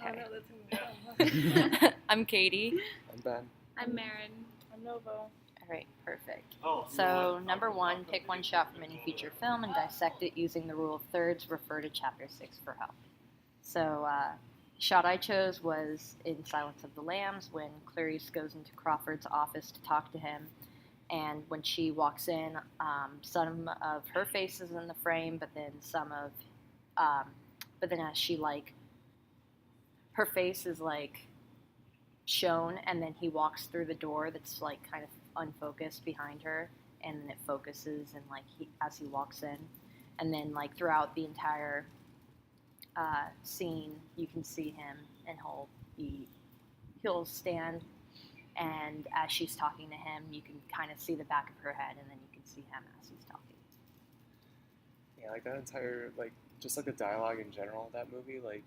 Okay. Oh, no, that's gonna be fun. I'm Katie. I'm Ben. I'm Merryn. I'm Nova. All right, perfect. So, number 1, pick one shot from any feature film and dissect it using the rule of thirds. Refer to Chapter 6 for help. So, shot I chose was in Silence of the Lambs when Clarice goes into Crawford's office to talk to him. And when she walks in, some of her face is in the frame, but then as she, like, her face is, like, shown, and then he walks through the door that's, like, kind of unfocused behind her, and then it focuses, and, like, as he walks in. And then, like, throughout the entire scene, you can see him, and he'll stand, and as she's talking to him, you can kind of see the back of her head, and then you can see him as he's talking. Yeah, like that entire, like, just like the dialogue in general of that movie, like,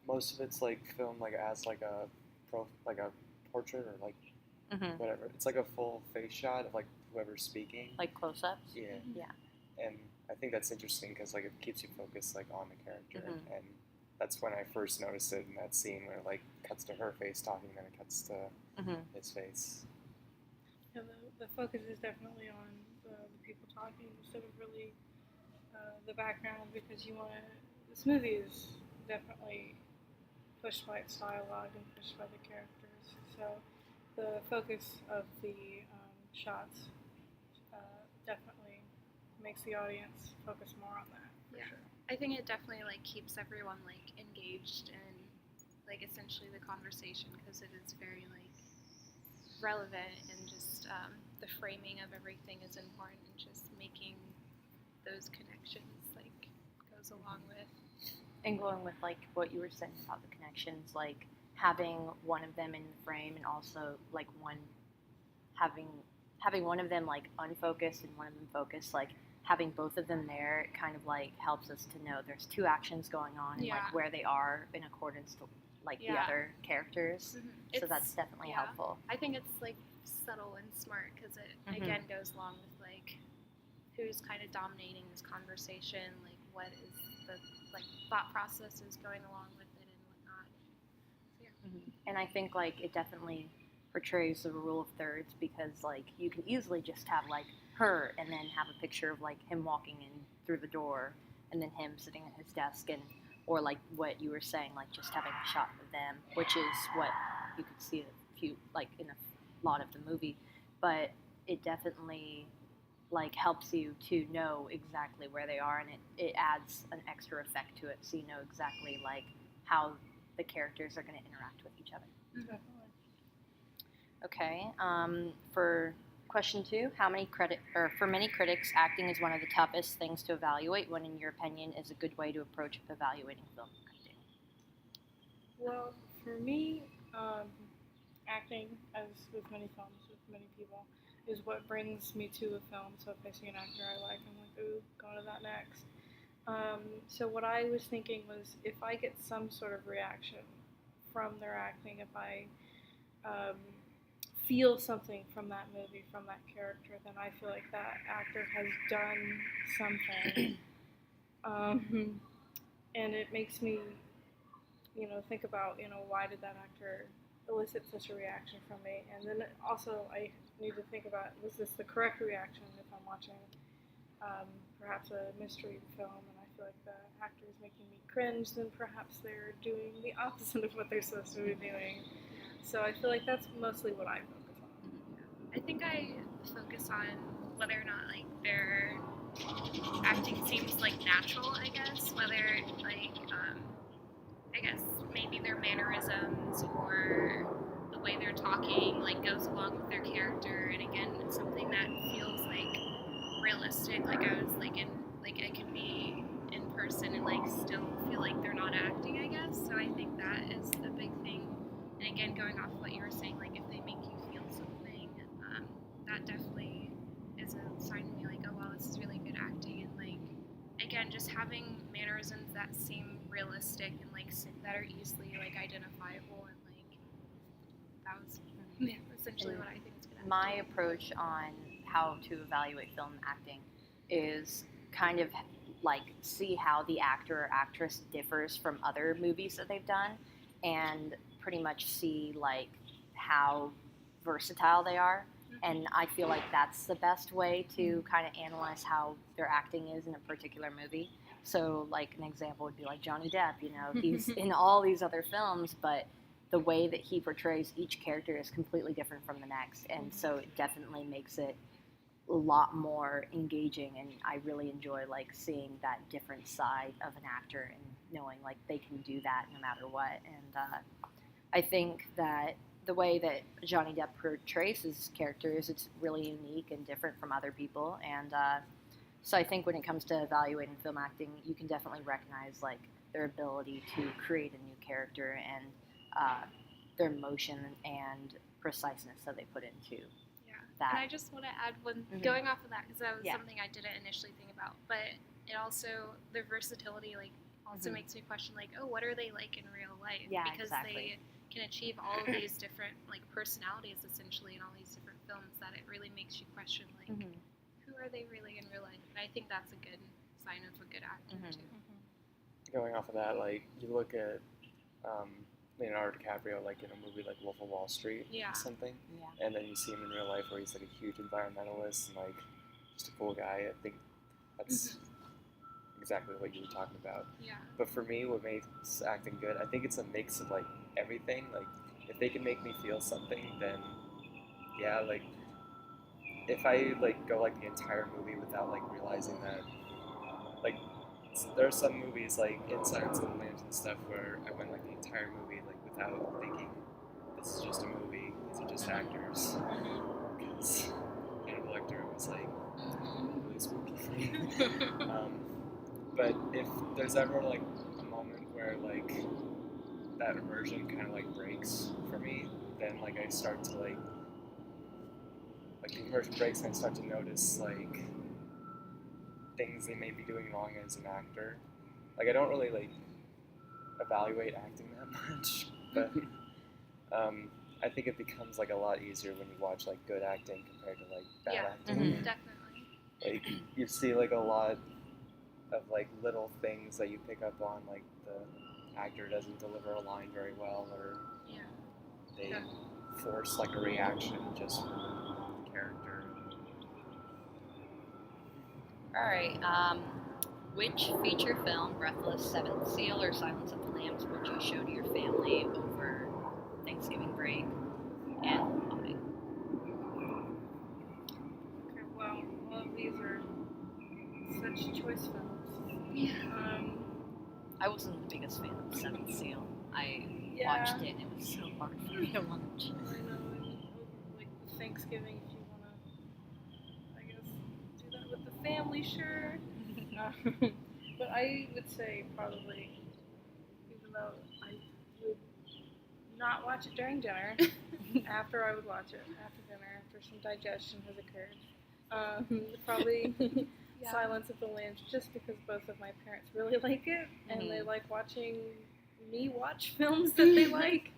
most of it's like filmed like as like a portrait or like whatever. It's like a full face shot of like whoever's speaking. Like close-ups? Yeah. Yeah. And I think that's interesting because like it keeps you focused like on the character, and that's when I first noticed it in that scene where it like cuts to her face talking, then it cuts to his face. Yeah, the focus is definitely on the people talking instead of really the background, because this movie is definitely pushed by its dialogue and pushed by the characters. So the focus of the shots definitely makes the audience focus more on that. For sure. I think it definitely like keeps everyone like engaged in like essentially the conversation, because it is very like relevant, and just the framing of everything is important, and just making those connections like goes along with. And going with like what you were saying about the connections, like having one of them in the frame, and also like having one of them like unfocused and one of them focused, like having both of them there, it kind of like helps us to know there's two actions going on and like where they are in accordance to like the other characters. So that's definitely helpful. I think it's like subtle and smart, because it again goes along with like who's kind of dominating this conversation, like what is the like thought process is going along with it and whatnot. So, And I think like it definitely portrays the rule of thirds, because like you can easily just have like her and then have a picture of like him walking in through the door and then him sitting at his desk, and or like what you were saying, like just having a shot of them, which is what you could see in a lot of the movie. But it definitely like helps you to know exactly where they are, and it adds an extra effect to it, so you know exactly like how the characters are going to interact with each other. Definitely. Okay. For question 2, for many critics, acting is one of the toughest things to evaluate. What, in your opinion, is a good way to approach evaluating film acting? Well, for me, acting, as with many films, with many people, is what brings me to a film. So if I see an actor I like, I'm like, ooh, going to that next. So what I was thinking was, if I get some sort of reaction from their acting, if I feel something from that movie, from that character, then I feel like that actor has done something. And it makes me, think about, why did that actor elicit such a reaction from me? And then also I need to think about, was this the correct reaction if I'm watching perhaps a mystery film and I feel like the actor is making me cringe, then perhaps they're doing the opposite of what they're supposed to be doing. So I feel like that's mostly what I focus on. I think I focus on whether or not like their acting seems like natural, I guess, whether like I guess maybe their mannerisms or the way they're talking like goes along with their character, and again it's something that feels like realistic, like I was like I can be in person and like still feel like they're not acting, I guess. So I think that is the big thing. And again, going off what you were saying, like if they make you feel something, that definitely is a sign to me like, oh wow, this is really good acting. And like again, just having mannerisms that seem realistic and like that are easily like identifiable, and like that was essentially what I think is good acting. My approach on how to evaluate film acting is kind of like see how the actor or actress differs from other movies that they've done, and pretty much see like how versatile they are. And I feel like that's the best way to kind of analyze how their acting is in a particular movie. So, like, an example would be like Johnny Depp. You know, he's in all these other films, but the way that he portrays each character is completely different from the next. And so it definitely makes it a lot more engaging. And I really enjoy, like, seeing that different side of an actor and knowing, like, they can do that no matter what. And I think that the way that Johnny Depp portrays his characters, it's really unique and different from other people. And so I think when it comes to evaluating film acting, you can definitely recognize like their ability to create a new character and their emotion and preciseness that they put into that. And I just want to add one, going off of that, because that was something I didn't initially think about, but it also, their versatility, like, also makes me question, like, oh, what are they like in real life? Yeah, because they can achieve all of these different, like, personalities, essentially, in all these different films, that it really makes you question, like, who are they really in real life? And I think that's a good sign of a good actor, too. Going off of that, like, you look at Leonardo DiCaprio, like, in a movie like Wolf of Wall Street or something, and then you see him in real life where he's, like, a huge environmentalist and, like, just a cool guy. I think that's exactly what you were talking about. Yeah. But for me, what makes acting good, I think it's a mix of, like, everything. Like, if they can make me feel something, then, yeah, like, if I, like, go, like, the entire movie without, like, realizing that, like, there are some movies, like, in Silence of the Lambs and stuff, where I went, like, the entire movie, like, without thinking, this is just a movie, these are just actors. Because Hannibal Lecter was, like, really spooky for me. But if there's ever, like, a moment where, like, that immersion kind of, like, breaks for me, then, like, I start to, like, the immersion breaks and I start to notice, like, things they may be doing wrong as an actor. Like, I don't really, like, evaluate acting that much, but I think it becomes, like, a lot easier when you watch, like, good acting compared to, like, bad acting. Definitely. Like, you see, like, a lot of, like, little things that you pick up on, like, the actor doesn't deliver a line very well, or they force, like, a reaction just for the character. Alright, which feature film, Breathless, Seventh Seal, or Silence of the Lambs, would you show to your family over Thanksgiving break? And why? Okay, well, all of these are such choice films. I wasn't the biggest fan of Seventh Seal. I Yeah. watched it and it was so hard for me to watch. I know, and like Thanksgiving, if you want to, I guess, do that with the family, sure. But I would say probably, even though I would not watch it during dinner, after I would watch it, after dinner, after some digestion has occurred, probably Silence of the Lambs, just because both of my parents really like it, and they like watching me watch films that they like.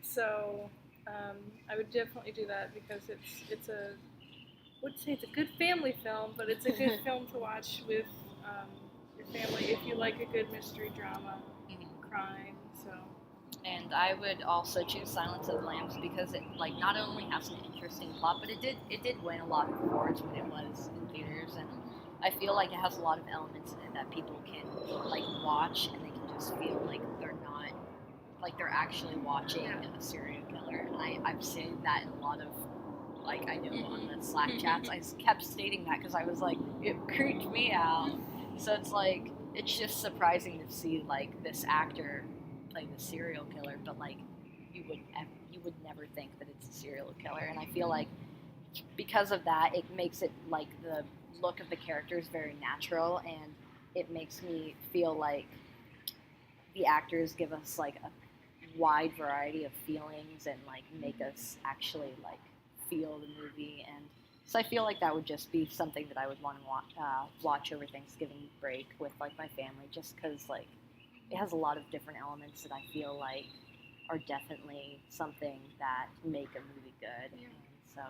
So I would definitely do that because it's a, I wouldn't say it's a good family film, but it's a good film to watch with your family if you like a good mystery drama, crime. So. And I would also choose Silence of the Lambs because it, like, not only has an interesting plot, but it did win a lot of awards when it was in theaters, and I feel like it has a lot of elements in it that people can, like, watch and they can just feel like they're not, like, they're actually watching a serial killer. And I've seen that in a lot of, like, I know on the Slack chats, I kept stating that because I was like, it creeped me out. So it's like, it's just surprising to see, like, this actor playing the serial killer, but, like, you would never think that it's a serial killer. And I feel like because of that, it makes it, like, the look of the character is very natural, and it makes me feel like the actors give us, like, a wide variety of feelings and, like, make us actually, like, feel the movie. And so I feel like that would just be something that I would want to watch over Thanksgiving break with, like, my family, just because, like, it has a lot of different elements that I feel like are definitely something that make a movie good. And so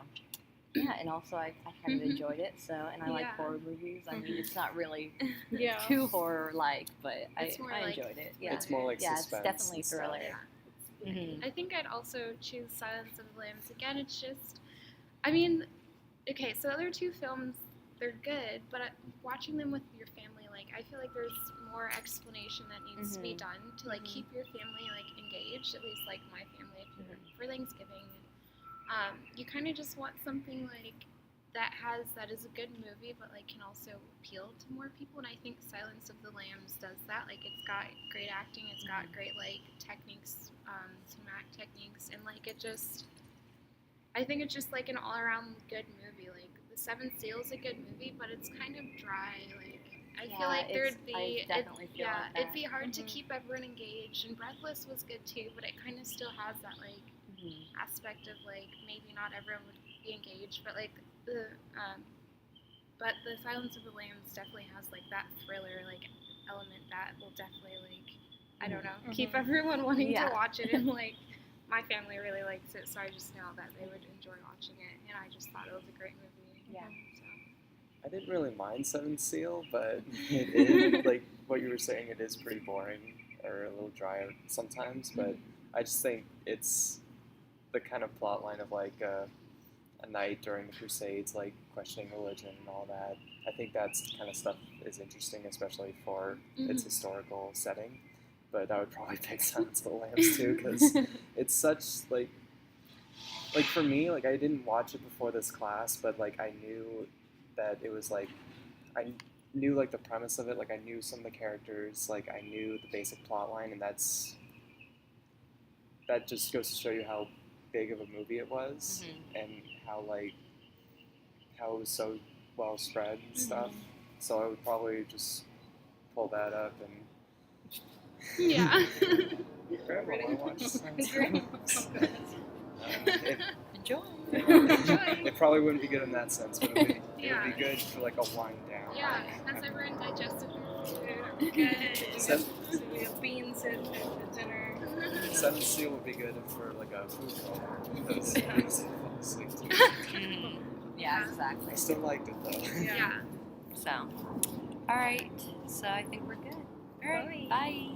Yeah, and also I kind of Mhm. enjoyed it. So, and I like Yeah. horror movies. I mean, it's not really Yeah. too horror-like, but It's more I like enjoyed it. Yeah, It's more like yeah, it's suspense. definitely and stuff. thriller. Yeah. Mhm. I think I'd also choose Silence of the Lambs. Again, it's just, I mean, okay, so the other two films, they're good, but watching them with your family, like, I feel like there's more explanation that needs to be done to, like, keep your family, like, engaged, at least, like, my family, if you're for Thanksgiving. You kind of just want something, like, that is a good movie, but, like, can also appeal to more people, and I think Silence of the Lambs does that. Like, it's got great acting, it's got great, like, techniques, cinematic techniques, and, like, I think it's just like an all-around good movie. Like The Seventh Seal is a good movie, but it's kind of dry. Like I feel like I definitely feel like that. it'd be hard to keep everyone engaged. And Breathless was good too, but it kind of still has that like aspect of like maybe not everyone would be engaged, but like but the Silence of the Lambs definitely has like that thriller like element that will definitely like I don't know keep everyone wanting to watch it, and like my family really likes it, so I just know that they would enjoy watching it, and I just thought it was a great movie. Yeah. So. I didn't really mind Seventh Seal, but it is, like what you were saying, it is pretty boring or a little dry sometimes, but I just think it's the kind of plot line of like a knight during the Crusades, like questioning religion and all that. I think that's kind of stuff is interesting, especially for its historical setting. But I would probably pick Silence of the Lambs too, because it's such like for me, like I didn't watch it before this class, but like I knew that it was like I knew like the premise of it, like I knew some of the characters, like I knew the basic plot line, and that just goes to show you how big of a movie it was, and how it was so well spread and stuff. So I would probably just pull that up and Yeah. Grandma, I watched Silence Enjoy. It probably wouldn't be good in that sense, but it would be good for like a wind down. Yeah, has everyone digested their food? Good. So we have beans at dinner. Seventh Seal would be good for like a food coma, because I was fall asleep too. Yeah, exactly. I still liked it though. Yeah. So, all right. So I think we're good. All right. Bye.